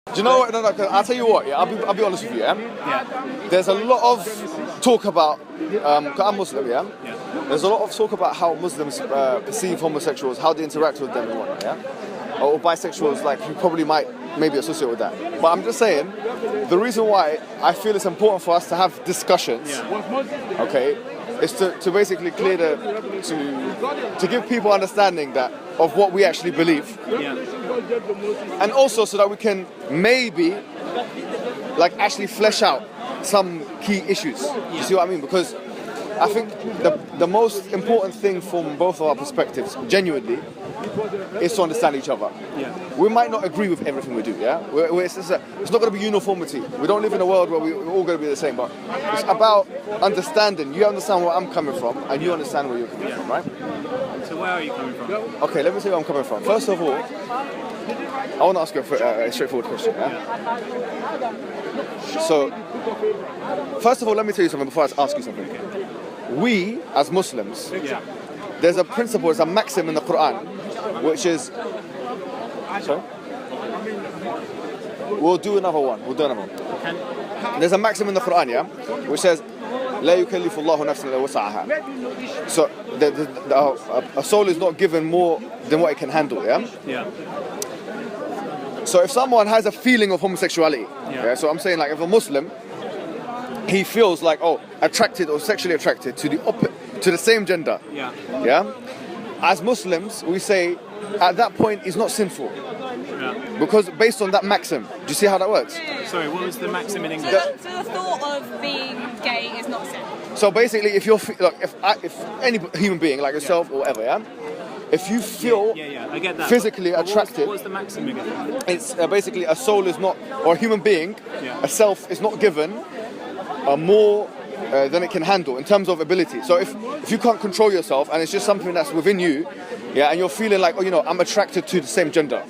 Do you know what? No, I'll tell you what. Yeah, I'll be honest with you. Yeah. There's a lot of talk about. 'Cause I'm Muslim. Yeah. There's a lot of talk about how Muslims perceive homosexuals, how they interact with them and whatnot. Yeah. Or bisexuals, like you probably might maybe associate with that. But I'm just saying, the reason why I feel it's important for us to have discussions. Okay. Is to basically clear to give people understanding that of what we actually believe, and also so that we can maybe like actually flesh out some key issues. You see what I mean? Because I think the most important thing from both of our perspectives, genuinely, is to understand each other. We might not agree with everything we do. It's not going to be uniformity. We don't live in a world where we're all going to be the same. But it's about understanding. You understand where I'm coming from, and you understand where you're coming from, right? So where are you coming from? Okay, let me see where I'm coming from. First of all, I want to ask you a straightforward question. So, first of all, let me tell you something before I ask you something. We, as Muslims, there's a principle, there's a maxim in the Quran, which is... Sorry? We'll do another one. There's a maxim in the Quran, which says, لا يكلف الله نفسا إلا وسعها. So, a soul is not given more than what it can handle, So if someone has a feeling of homosexuality, so I'm saying like if a Muslim, he feels like attracted or sexually attracted to the same gender, as Muslims we say at that point it's not sinful, because based on that maxim. Do you see how that works? Sorry, what was the maxim in English? So the thought of being gay is not sin. So basically, if you're if any human being like yourself or whatever, if you feel I get that. physically attracted, what's the maxim again? It's basically a soul is not, or a human being, a self is not given more than it can handle in terms of ability. So if you can't control yourself and it's just something that's within you, and you're feeling like, I'm attracted to the same gender,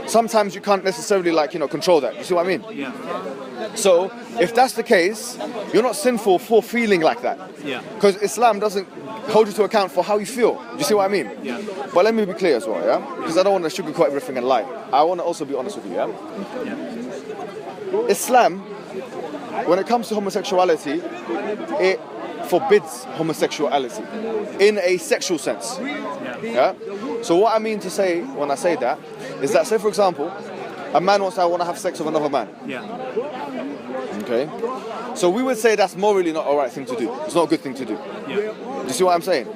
sometimes you can't necessarily control that. You see what I mean? So if that's the case, you're not sinful for feeling like that. Because Islam doesn't hold you to account for how you feel. Do you see what I mean? But let me be clear as well, because I don't want to sugarcoat everything and lie. I want to also be honest with you, Islam, when it comes to homosexuality, it forbids homosexuality in a sexual sense. So what I mean to say when I say that is that, say for example, a man wants to want to have sex with another man. Okay. So we would say that's morally not a right thing to do. It's not a good thing to do. Do you see what I'm saying?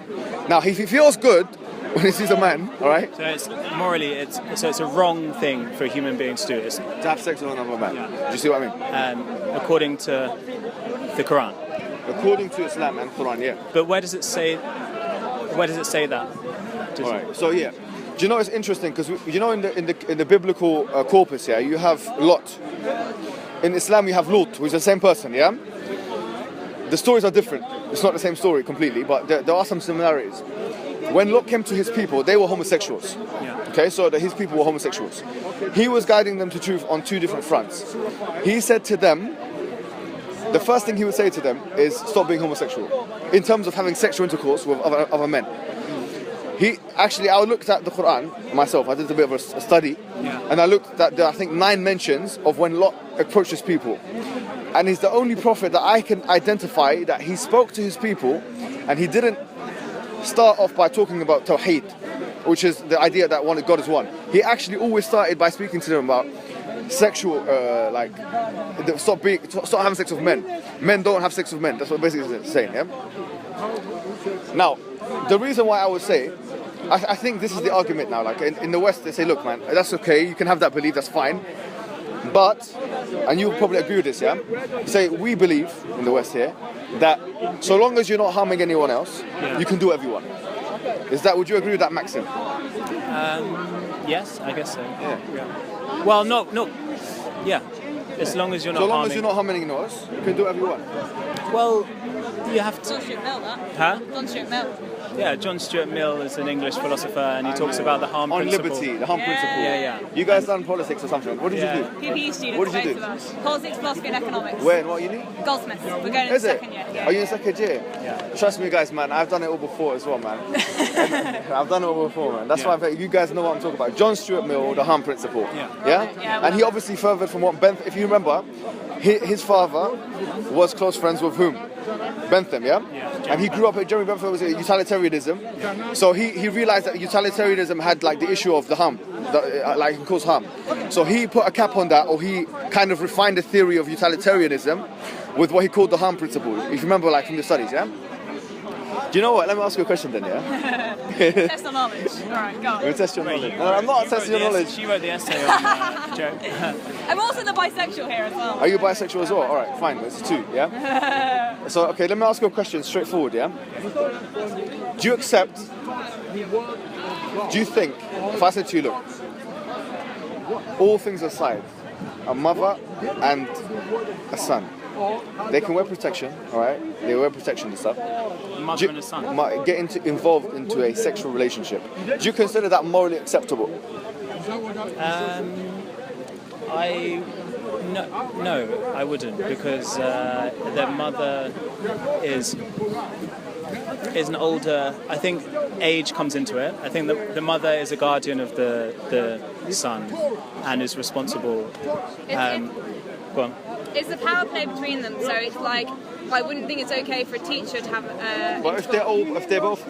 Now, if he feels good when he sees a man, all right? So it's morally, it's a wrong thing for a human being to do. It's to have sex with another man. Do you see what I mean? According to the Quran. According to Islam and Quran, But where does it say that? All right. So do you know it's interesting because in the biblical corpus, you have Lot. In Islam, you have Lut, who is the same person, The stories are different. It's not the same story completely, but there are some similarities. When Lot came to his people, they were homosexuals. Okay, so his people were homosexuals. He was guiding them to truth on two different fronts. He said to them, the first thing he would say to them is stop being homosexual, in terms of having sexual intercourse with other men. I looked at the Quran myself. I did a bit of a study, and I looked at I think 9 mentions of when Lot approached his people, and he's the only prophet that I can identify that he spoke to his people, and he didn't start off by talking about Tawheed, which is the idea that God is one. He actually always started by speaking to them about sexual, stop having sex with men. Men don't have sex with men. That's what basically it's saying. Now, the reason why I would say, I think this is the argument now. Like in the West, they say, look, man, that's okay. You can have that belief. That's fine. But, and you probably agree with this, say we believe in the West here that so long as you're not harming anyone else, you can do whatever you want. Would you agree with that maxim? Yes, I guess so. Well, no. As long as you're not as you're not harming anyone else, you can do whatever you want. Well, you have to. Don't shoot Mel, that. Huh? Don't shoot Mel. Yeah, John Stuart Mill is an English philosopher, and he talks about the harm on principle. liberty, the harm principle. Yeah. You guys done politics or something? What did you do? PPE students, What did you do? both of us. Politics, philosophy, and economics. Where and what uni? Goldsmiths. We're going in Is the it? second year. Are you in second year? Yeah. Trust me, guys, man. I've done it all before as well, man. I've done it all before, man. That's why you guys know what I'm talking about. John Stuart Mill, the harm principle. Yeah. And he obviously furthered from what Bentham. If you remember, his father was close friends with whom? Bentham, yeah? And he grew up. Jeremy Bentham was a utilitarianism, so he realized that utilitarianism had like the issue of the harm, like it cause harm. So he put a cap on that, or he kind of refined the theory of utilitarianism with what he called the harm principle. If you remember, like from the studies, yeah. Do you know what? Let me ask you a question then, yeah? Test on knowledge. All right, go on. We'll test your knowledge. No, I'm not testing your knowledge. She wrote the essay on Joe. I'm also the bisexual here as well. Are you bisexual as well? All right, fine. That's two, yeah? So, okay, let me ask you a question straightforward, yeah? Do you accept, do you think, if I said to you, look, all things aside, a mother and a son, they can wear protection, all right? They wear protection and stuff. Mother and a son. Get involved into a sexual relationship. Do you consider that morally acceptable? No, I wouldn't, because their mother is an older. I think age comes into it. I think the mother is a guardian of the son and is responsible. Go on. It's the power play between them, so it's like I wouldn't think it's okay for a teacher to have. But if they're both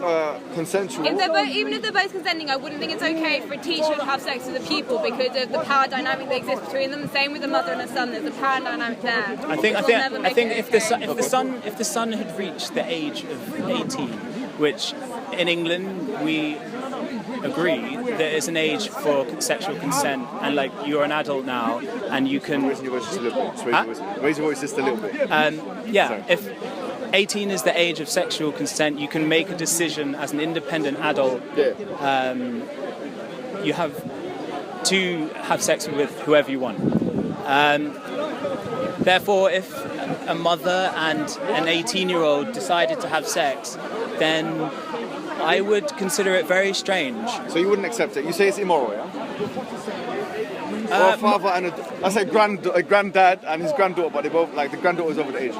consensual. Even if they're both consenting, I wouldn't think it's okay for a teacher to have sex with a pupil because of the power dynamic that exists between them. Same with a mother and a son. There's a power dynamic there. I think if the son had reached the age of 18, which in England we agree there is an age for sexual consent, and like you're an adult now and you can raise your voice just a little bit. Raise your voice just a little bit. Sorry. If 18 is the age of sexual consent, you can make a decision as an independent adult. You have to have sex with whoever you want. Therefore, if a mother and an 18-year-old decided to have sex, then I would consider it very strange. So you wouldn't accept it? You say it's immoral, yeah? Or a father and a granddad and his granddaughter, but they both, like, the granddaughter's over the age.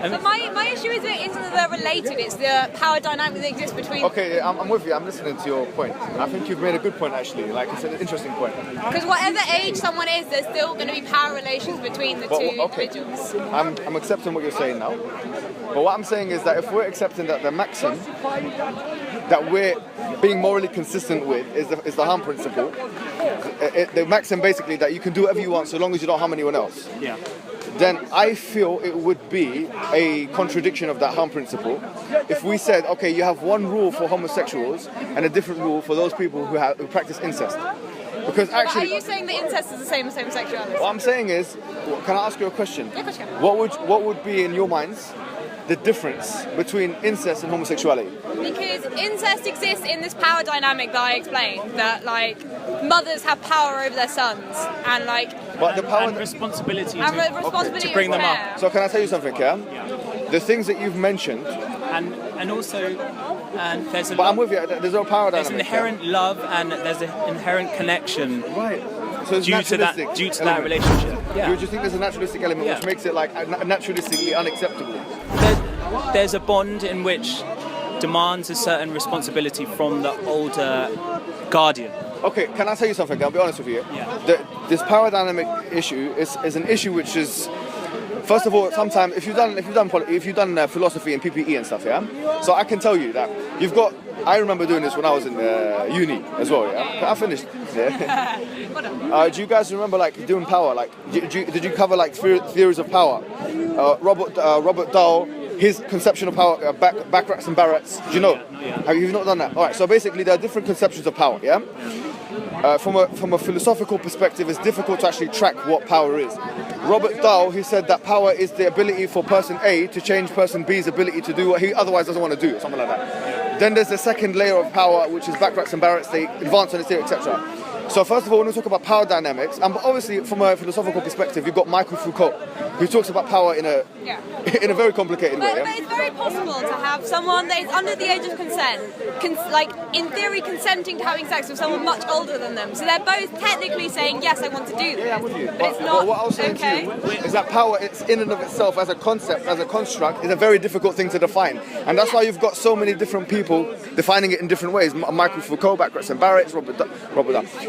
But my issue isn't that they're related, it's the power dynamic that exists between. Okay, I'm with you, I'm listening to your point. I think you've made a good point, actually. Like, it's an interesting point. Because whatever age someone is, there's still going to be power relations between the two individuals. I'm accepting what you're saying now. But what I'm saying is that if we're accepting that the maxim that we're being morally consistent with is the harm principle, the maxim basically that you can do whatever you want so long as you don't harm anyone else. Yeah. Then I feel it would be a contradiction of that harm principle if we said, okay, you have one rule for homosexuals and a different rule for those people who practice incest. Because actually, are you saying that incest is the same as homosexuality? What I'm saying is, can I ask you a question? Yeah, of course you can. What would be in your minds the difference between incest and homosexuality? Because incest exists in this power dynamic that I explained, that like mothers have power over their sons and like but the power and responsibility to bring them up. So can I tell you something, Cam? Yeah. The things that you've mentioned, and also there's a. But I'm with you. There's no power dynamic. There's an inherent love and there's an inherent connection. Right. So it's due to that relationship. Yeah. Do you think there's a naturalistic element which makes it like naturalistically unacceptable? There's a bond in which demands a certain responsibility from the older guardian. Okay, can I tell you something? I'll be honest with you. Yeah. This power dynamic issue is an issue which is, first of all, sometimes if you've done philosophy and PPE and stuff, yeah. So I can tell you that you've got. I remember doing this when I was in uni as well. Yeah, I finished. Yeah. Do you guys remember like doing power? Like, did you cover like theories of power? Robert Dahl. His conception of power, Backrats and Barretts. Do you know? Have you not done that? All right. So basically, there are different conceptions of power. Yeah. From a philosophical perspective, it's difficult to actually track what power is. Robert Dahl, he said that power is the ability for person A to change person B's ability to do what he otherwise doesn't want to do, or something like that. Then there's the second layer of power, which is Backrats and Barretts. They advance on this theory, etc. So first of all, when we talk about power dynamics, and obviously from a philosophical perspective, you've got Michael Foucault, who talks about power in a in a very complicated way. But it's very possible to have someone that is under the age of consent, like in theory consenting to having sex with someone much older than them. So they're both technically saying, yes, I want to do this. Yeah, I'm with you. But it's not what I was saying okay. to you is that power, it's in and of itself as a concept, as a construct, is a very difficult thing to define. And that's why you've got so many different people defining it in different ways. Michael Foucault, Grayson Barrett, Robert Dunn.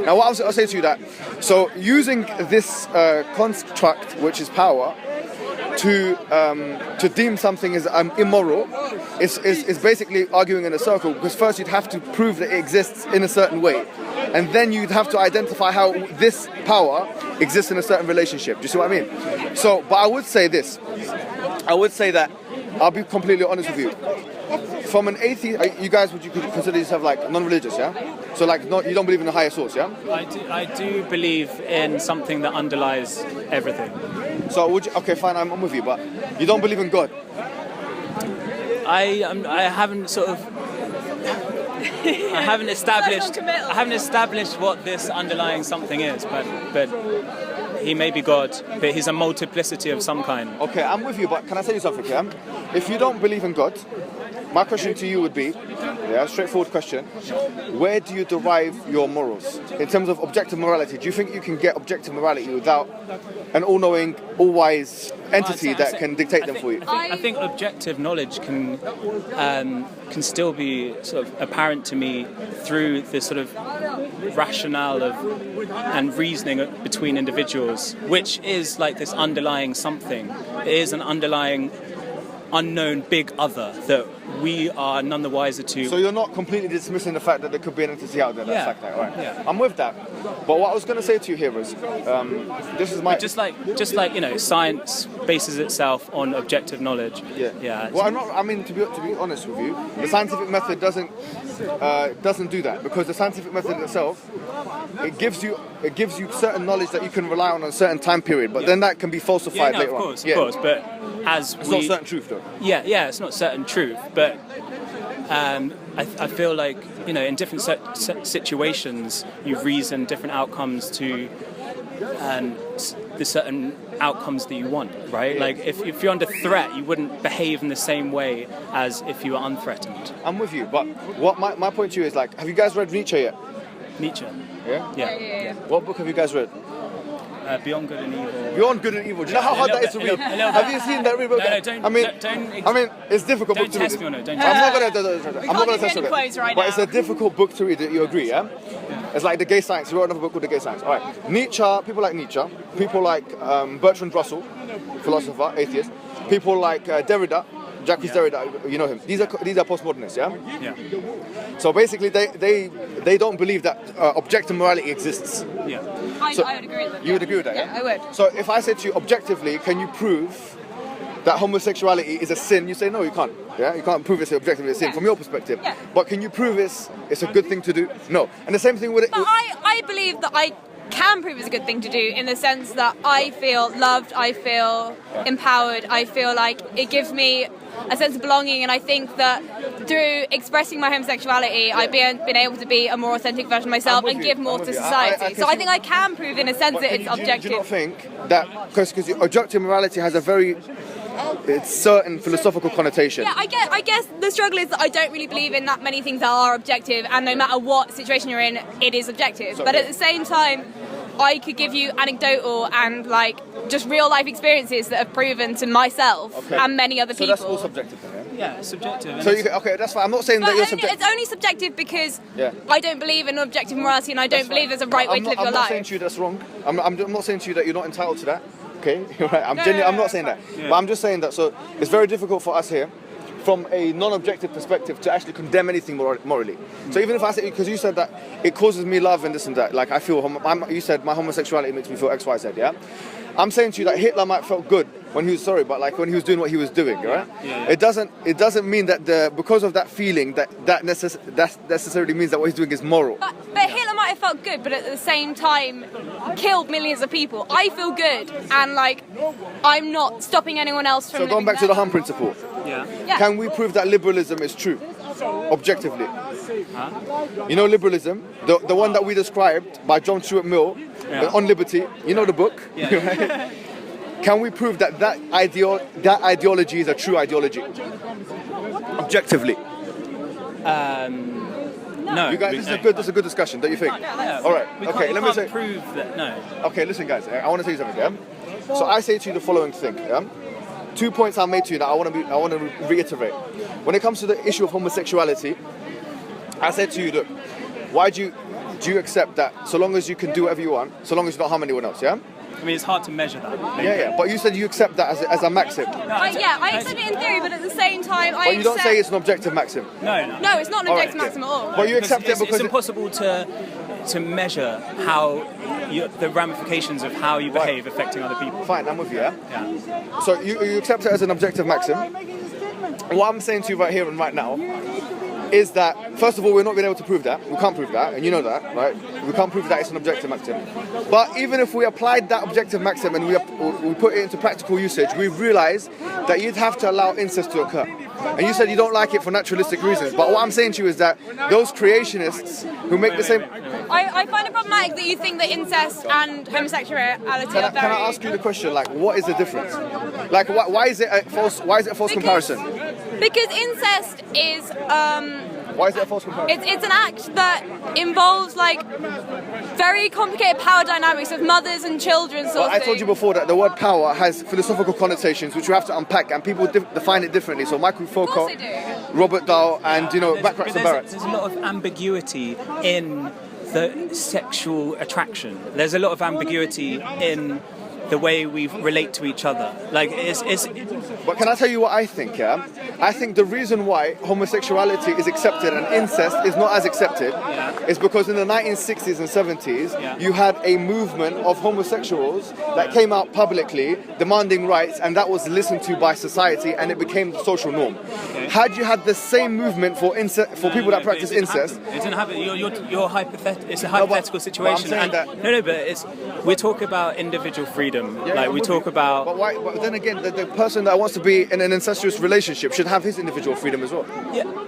Now, what I'll say to you that, so using this construct, which is power, to deem something as immoral is basically arguing in a circle, because first you'd have to prove that it exists in a certain way, and then you'd have to identify how this power exists in a certain relationship. Do you see what I mean? So, but I would say this. I would say that, I'll be completely honest with you. From an atheist, you guys, would you consider yourself like non-religious, yeah? So like, you don't believe in a higher source, yeah? I do believe in something that underlies everything. So would you, okay, fine, I'm with you, but you don't believe in God? I haven't sort of... I haven't established what this underlying something is, but he may be God, but he's a multiplicity of some kind. Okay, I'm with you, but can I tell you something, yeah? If you don't believe in God, my question to you would be, straightforward question, where do you derive your morals? In terms of objective morality, do you think you can get objective morality without an all-knowing, all-wise entity that can dictate them for you? I think objective knowledge can still be sort of apparent to me through this sort of rationale and reasoning between individuals, which is like this underlying something. It is an underlying unknown big other that we are none the wiser to. So you're not completely dismissing the fact that there could be an entity out there that's like that, right? Yeah. I'm with that. But what I was going to say to you here is, this is my... Just like science bases itself on objective knowledge. Yeah. Well, to be honest with you, the scientific method doesn't do that, because the scientific method itself, it gives you certain knowledge that you can rely on a certain time period, but then that can be falsified later on. Of course, but it's not certain truth though. Yeah, it's not certain truth, but I feel like, in different situations you reason different outcomes to the certain outcomes that you want, right? Like if you're under threat, you wouldn't behave in the same way as if you were unthreatened. I'm with you, but what my point to you is, like, have you guys read Nietzsche yet? Nietzsche. Yeah. What book have you guys read? Beyond Good and Evil. Beyond Good and Evil. Do you know how hard that is to read? Have you seen that book? No, don't. I mean, it's a difficult book to read. Test me on it. I'm not gonna test you on it. Right but now. it's a difficult book to read. You agree, yeah? It's like the gay science. He wrote another book called The Gay Science. All right. Nietzsche. People like Nietzsche. People like Bertrand Russell, philosopher, atheist. People like Derrida. Jacques Derrida, you know him. These are postmodernists, yeah? Yeah. So basically, they don't believe that objective morality exists. Yeah. I would agree with them. You would agree with that, Yeah, I would. So if I said to you, objectively, can you prove that homosexuality is a sin? You say, no, you can't. Yeah, you can't prove it's objectively a sin from your perspective. Yeah. But can you prove it's a good thing to do? No. And the same thing with it. But I believe that I can prove it's a good thing to do, in the sense that I feel loved, I feel empowered, I feel like it gives me a sense of belonging, and I think that through expressing my homosexuality, I've been able to be a more authentic version of myself and give more to society. So I think I can prove, in a sense, that it's objective. Do you not think that, because objective morality has a very certain philosophical connotation? Yeah, I guess the struggle is that I don't really believe in that many things that are objective, and no matter what situation you're in, it is objective. But at the same time, I could give you anecdotal and just real life experiences that have proven to myself and many other people. So that's all subjective then, Yeah, it's subjective. So that's fine. I'm not saying that you're subjective. It's only subjective because I don't believe in objective morality, and I don't believe there's a right way to live your life. I'm not saying to you that's wrong. I'm not saying to you that you're not entitled to that. Okay, right. I'm not saying that. Yeah. But I'm just saying that. So it's very difficult for us here, from a non-objective perspective, to actually condemn anything morally. So even if I say, because you said that it causes me love and this and that, like I feel, you said my homosexuality makes me feel X, Y, Z, yeah? I'm saying to you that Hitler might have felt good when he was sorry, but when he was doing what he was doing, right? Yeah. It doesn't mean that because of that feeling that necessarily means that what he's doing is moral. But Hitler might have felt good, but at the same time killed millions of people. I feel good, and I'm not stopping anyone else from. So going back to the Hum principle. Yeah. Can we prove that liberalism is true, objectively? You know liberalism, the one that we described by John Stuart Mill on Liberty. You know the book. Yeah. Can we prove that ideology is a true ideology? Objectively. No. You guys, this is a good discussion, don't you think? Yeah. All right. We Okay. can't, Let we me can't say. prove that. No. Okay. Listen, guys. I want to tell you something. Yeah. So I say to you the following thing. Yeah. 2 points I made to you that I want to reiterate. When it comes to the issue of homosexuality, I said to you, look, why do you accept that so long as you can do whatever you want, so long as you don't harm anyone else? Yeah. I mean, it's hard to measure that. Maybe. Yeah. But you said you accept that as a maxim. I accept it in theory, but at the same time, But you don't say it's an objective maxim. No. No, it's not an objective Alright, maxim at all. But you accept it because it's impossible to measure how the ramifications of how you behave affecting other people. Fine, I'm with you. Yeah. Yeah. So you accept it as an objective maxim. What I'm saying to you right here and right now is that, first of all, we're not being able to prove that. We can't prove that, and you know that, right? We can't prove that it's an objective maxim. But even if we applied that objective maxim and we put it into practical usage, we realise that you'd have to allow incest to occur. And you said you don't like it for naturalistic reasons. But what I'm saying to you is that those creationists who make the same... I find it problematic that you think that incest and homosexuality are very... Can I ask you the question, like, what is the difference? Like, why is it a false comparison? Because incest is... Why is it a false comparison? It's an act that involves like very complicated power dynamics of mothers and children. Well, I told you before that the word power has philosophical connotations which you have to unpack, and people define it differently. So Michael Foucault, Robert Dahl, and Backrax and Barrett. There's a lot of ambiguity in the sexual attraction. There's a lot of ambiguity in the way we relate to each other. Like it's. But can I tell you what I think? Yeah, I think the reason why homosexuality is accepted and incest is not as accepted is because in the 1960s and 70s you had a movement of homosexuals that came out publicly demanding rights, and that was listened to by society, and it became the social norm. Okay. Had you had the same movement for people that practice incest, it didn't happen. You're hypothetical. It's a hypothetical situation. But we're talking about individual freedom. We talk about. But why? But then again, the person that wants to be in an incestuous relationship should have his individual freedom as well.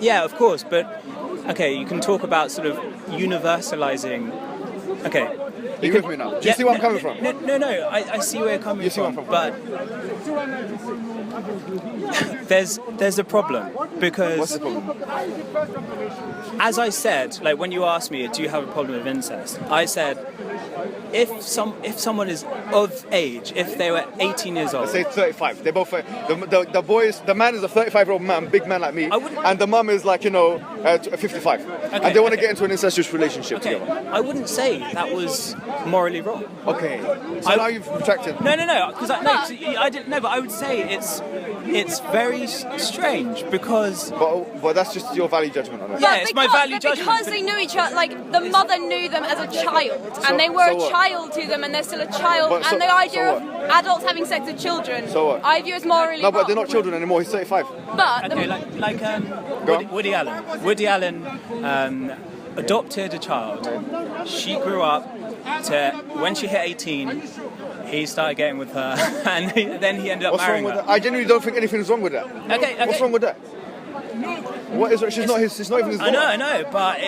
Yeah, of course. But okay, you can talk about sort of universalizing. Okay. Are you with me now? Do you see where I'm coming from? No. I see where you're coming from. But there's a problem because. What's the problem? As I said, like when you asked me, do you have a problem with incest? I said, if someone is of age, if they were 18 years old, let's say 35. They both the boys. The man is a 35-year-old man, big man like me, and the mum is like 55, and they want to get into an incestuous relationship together. I wouldn't say that was morally wrong. Okay. So now you've retracted. No. Because I didn't know, but I would say it's very strange because. But that's just your value judgment on it. Yeah, it's my value judgment. Because they knew each other, like the mother knew them as a child, and they were a child to them, and they're still a child. And the idea of adults having sex with children, I view as morally wrong. No, but they're not children anymore. He's 35. But Woody Allen. Woody Allen adopted a child. She grew up to when she hit 18. He started getting with her, and then he ended up marrying her. I genuinely don't think anything's wrong with that. Okay. What's wrong with that? What is it? She's not even his daughter. I know, but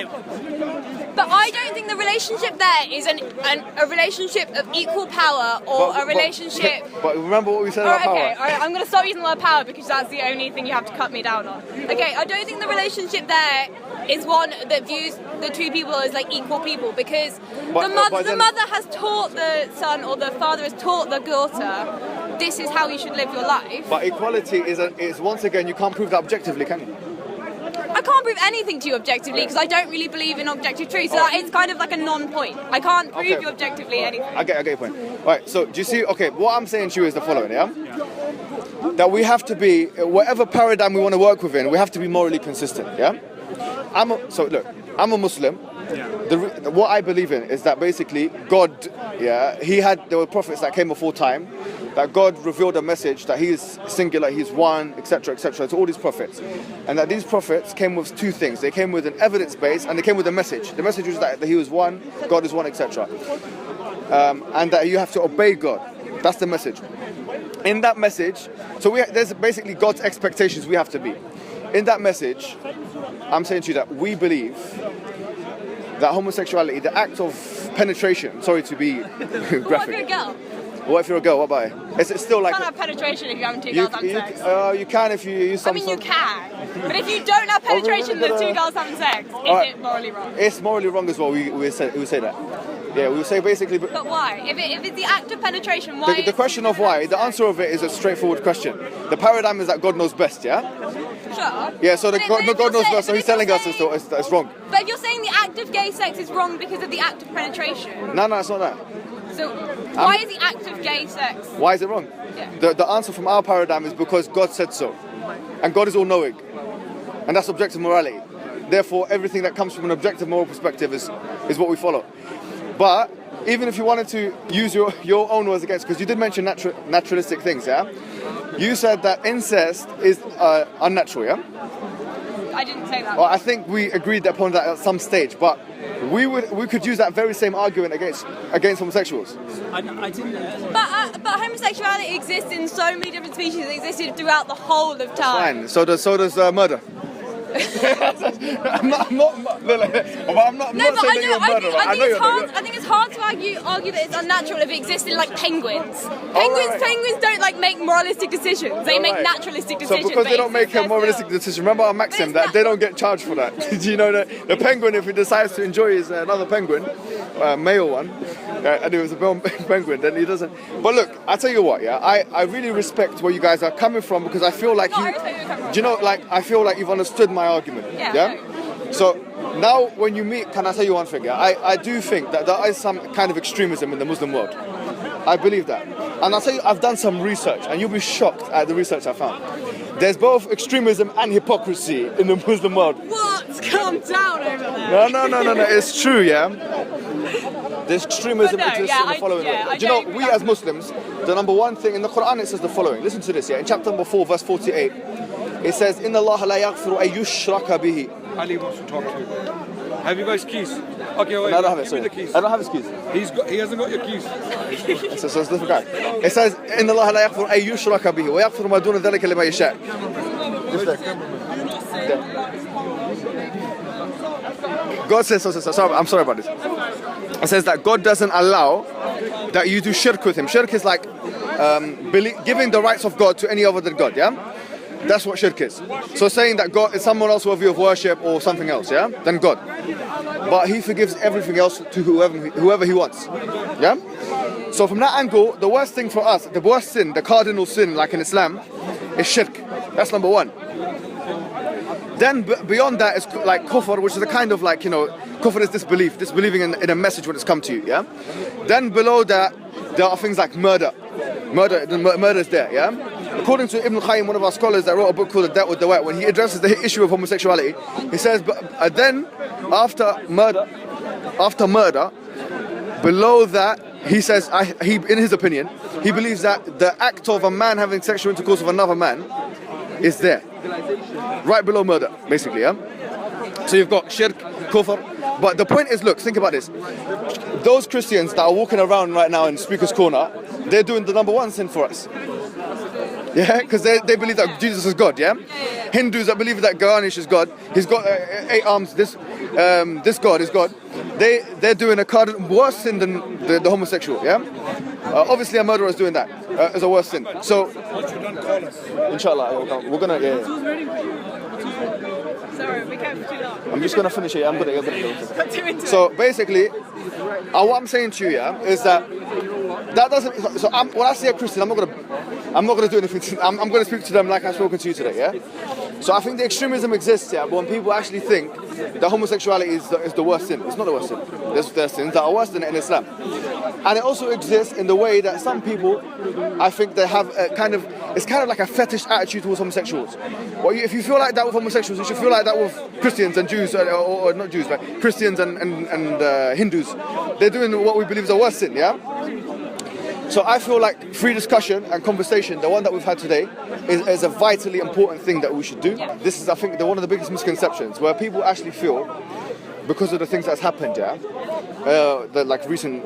I don't think the relationship there is a relationship of equal power or a relationship. But remember what we said about power. Okay, all right, I'm going to stop using the word power because that's the only thing you have to cut me down on. Okay, I don't think the relationship there is one that views the two people as like equal people because the mother has taught the son or the father has taught the daughter this is how you should live your life. But equality is once again, you can't prove that objectively, can you? I can't prove anything to you objectively because I don't really believe in objective truth. So it's kind of like a non-point. I can't prove you objectively anything. I get your point. Right, so do you see, what I'm saying to you is the following, that we have to be, whatever paradigm we want to work within, we have to be morally consistent, I'm a Muslim. What I believe in is that basically God, there were prophets that came before time, that God revealed a message that He is singular, He's one, etc., to all these prophets, and that these prophets came with two things. They came with an evidence base, and they came with a message. The message was that He was one, God is one, etc., and that you have to obey God. That's the message. In that message, there's basically God's expectations we have to be. In that message, I'm saying to you that we believe that homosexuality, the act of penetration, sorry to be What if you're a graphic. girl? What if you're a girl? What about it? Is it still You like... can't have penetration if you're having two girls having sex. You can if you use some I mean, you sort... can. But if you don't have penetration, really there's two gonna- girls having sex. Is Alright. it morally wrong? It's morally wrong as well, we would say that. Yeah, we would say basically... But why? If it's the act of penetration, why? The question of why, the answer of it is a straightforward question. The paradigm is that God knows best, yeah? Sure. Yeah, so But God if knows you're best, so saying- he's telling us it's wrong. But if you're saying the act of gay sex is wrong because of the act of penetration, No, it's not that. so why is the act of gay sex? Why is it wrong? Yeah. The answer from our paradigm is because God said so. And God is all-knowing. And that's objective morality. Therefore, everything that comes from an objective moral perspective is what we follow. But even if you wanted to use your own words against, because you did mention naturalistic things, yeah? You said that incest is unnatural, yeah? I didn't say that. Well, I think we agreed upon that at some stage, but we could use that very same argument against homosexuals. I didn't. But homosexuality exists in so many different species. It existed throughout the whole of time. Fine. So does murder. I'm not saying that you're a murderer. I know you're not. I think it's hard to argue that it's unnatural if it existed like penguins. right. Penguins don't like make moralistic decisions. They make Right. naturalistic So decisions. because they don't make a exist moralistic still. decision, remember our maxim it's that not- they don't get charged for that. Do you know that the penguin, if he decides to enjoy his another penguin, male one, and it was a male penguin, then he doesn't. But look, I tell you what, yeah, I really respect where you guys are coming from because I feel like No, I respect where you're coming from. do you know, like I feel like you've understood my argument. Yeah. So now when you meet, can I tell you one thing? Yeah? I do think that there is some kind of extremism in the Muslim world. I believe that. And I'll tell you, I've done some research and you'll be shocked at the research I found. There's both extremism and hypocrisy in the Muslim world. What? Calm down over there. No, it's true, yeah? There's extremism But no, exists yeah, in the following way. I Do you know, don't we agree. as Muslims, the number one thing, in the Quran it says the following. Listen to this, yeah? In chapter number 4, verse 48, it says, إِنَّ اللَّهَ لَا يَغْفِرُ أَن يُشْرَكَ بِهِ. Ali wants to talk to you. Have you guys keys? Okay, wait. No, I don't have it, give me sorry. the keys. I don't have his keys. He hasn't got your keys. So it's a different guy. It says, إِنَّ اللَّهَ لَا يَغْفِرُ أَن يُشْرَكَ بِهِ وَيَغْفِرُ مَا دُونَ ذَلِكَ لِمَن يَشَاءُ. Just there. God says, I'm sorry about this. It says that God doesn't allow that you do shirk with him. Shirk is like giving the rights of God to any other than God, yeah? That's what shirk is. So saying that God is someone else worthy of worship or something else, yeah? Than God. But he forgives everything else to whoever he wants, yeah? So from that angle, the worst thing for us, the worst sin, the cardinal sin like in Islam, is shirk. That's number one. Then beyond that is like kufr, which is a kind of like, kufr is disbelieving in a message when it's come to you, yeah? Then below that, there are things like murder. Murder is there, yeah? According to Ibn Qayyim, one of our scholars that wrote a book called The Da'wah Dawah, when he addresses the issue of homosexuality, he says, then after murder, below that, he says, in his opinion, he believes that the act of a man having sexual intercourse with another man is there. Right below murder, basically, yeah? So you've got shirk, kufr, but the point is, look, think about this. Those Christians that are walking around right now in Speakerscorner, they're doing the number one sin for us. Yeah, because they believe that Jesus is God, yeah? Hindus that believe that Ganesh is God, he's got 8 arms, this God is God. They're doing a worse sin than the homosexual, yeah? Obviously a murderer is doing that, as a worse sin. So, inshallah, we're gonna, Sorry, we can't for too long. I'm just gonna finish it, I'm gonna Got too into So basically, what I'm saying to you, yeah, is that doesn't. So when I see a Christian, I'm not gonna do anything. I'm gonna speak to them like I've spoken to you today, yeah. So I think the extremism exists, yeah. But when people actually think that homosexuality is the worst sin, it's not the worst sin. There's sins that are worse than it in Islam, and it also exists in the way that some people, I think they have it's kind of like a fetish attitude towards homosexuals. Well, if you feel like that with homosexuals, you should feel like that with Christians and Jews, or not Jews, but Christians and Hindus. They're doing what we believe is the worst sin, yeah? So I feel like free discussion and conversation, the one that we've had today, is a vitally important thing that we should do. This is, I think, one of the biggest misconceptions, where people actually feel because of the things that's happened, yeah, the like recent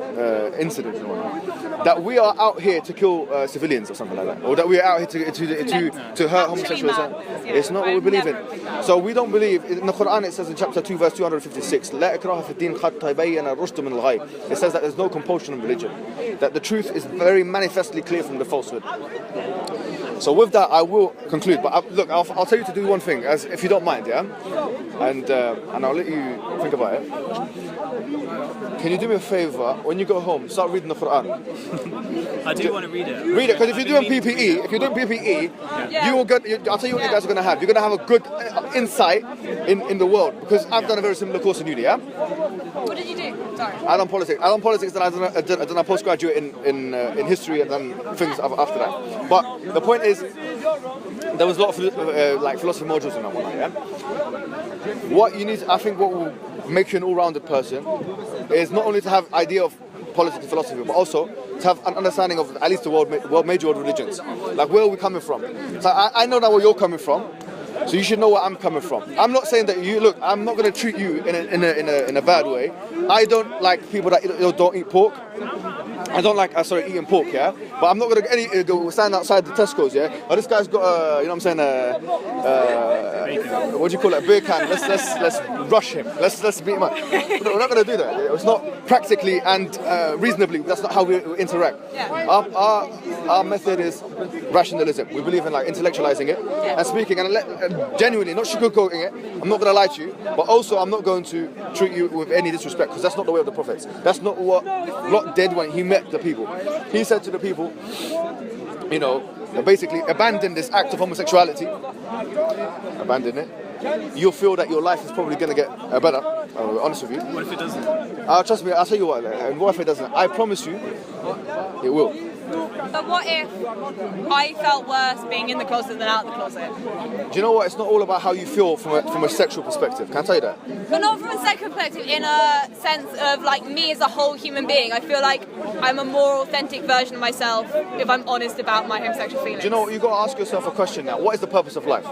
incidents and whatnot, that we are out here to kill civilians or something like that, or that we are out here to hurt homosexuals. It's not what we believe in. So we don't believe in the Quran. It says in chapter 2, verse 256, "لا إكراه في الدين قد تبين الرشد من الغي." It says that there's no compulsion in religion, that the truth is very manifestly clear from the falsehood. So with that, I will conclude. But look, I'll tell you to do one thing, as if you don't mind, yeah, and I'll let you think about it. Can you do me a favor? When you go home, start reading the Quran. I do want to read it. Read it, because if you're doing PPE, you will get. I'll tell you what you guys are going to have. You're going to have a good insight in the world, because I've done a very similar course in uni. Yeah. What did you do? Sorry. I done politics. Then I done a postgraduate in history, and then things after that. But the point is, there was a lot of like philosophy modules in that one. Yeah. What you need, I think, what will make you an all-rounded person is not only to have idea of politics and philosophy, but also to have an understanding of at least the major world religions. Like, where are we coming from? So I know now where you're coming from, so you should know where I'm coming from. I'm not saying that look, I'm not going to treat you in a bad way. I don't like people that don't eat pork. I don't like eating pork, yeah. But I'm not going to go stand outside the Tesco's, yeah. Oh, this guy's got you know what I'm saying, what do you call it, a beer can. Let's rush him. Let's beat him up. We're not going to do that. It's not practically and reasonably. That's not how we interact. Our method is rationalism. We believe in like intellectualizing it and speaking and genuinely, not sugarcoating it. I'm not going to lie to you, but also I'm not going to treat you with any disrespect, because that's not the way of the prophets. That's not what Lot did when he met the people. He said to the people, you know, basically abandon this act of homosexuality. Abandon it. You'll feel that your life is probably going to get better. I'll be honest with you. What if it doesn't? Trust me, I'll tell you what. What if it doesn't? I promise you, it will. But what if I felt worse being in the closet than out the closet? Do you know what? It's not all about how you feel from a sexual perspective. Can I tell you that? But not from a sexual perspective, in a sense of like me as a whole human being. I feel like I'm a more authentic version of myself if I'm honest about my homosexual feelings. Do you know what? You've got to ask yourself a question now. What is the purpose of life?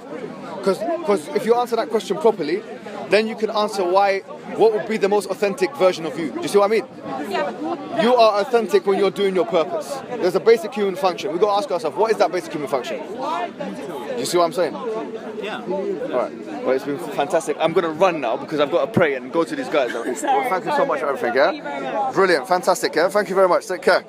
Because if you answer that question properly, then you can answer what would be the most authentic version of you. Do you see what I mean? Yeah. You are authentic when you're doing your purpose. There's a basic human function. We've got to ask ourselves, what is that basic human function? Do you see what I'm saying? Yeah. Alright. Well, it's been fantastic. I'm going to run now because I've got to pray and go to these guys. Well, thank you so much for everything, yeah? Brilliant. Fantastic, yeah? Thank you very much. Take care.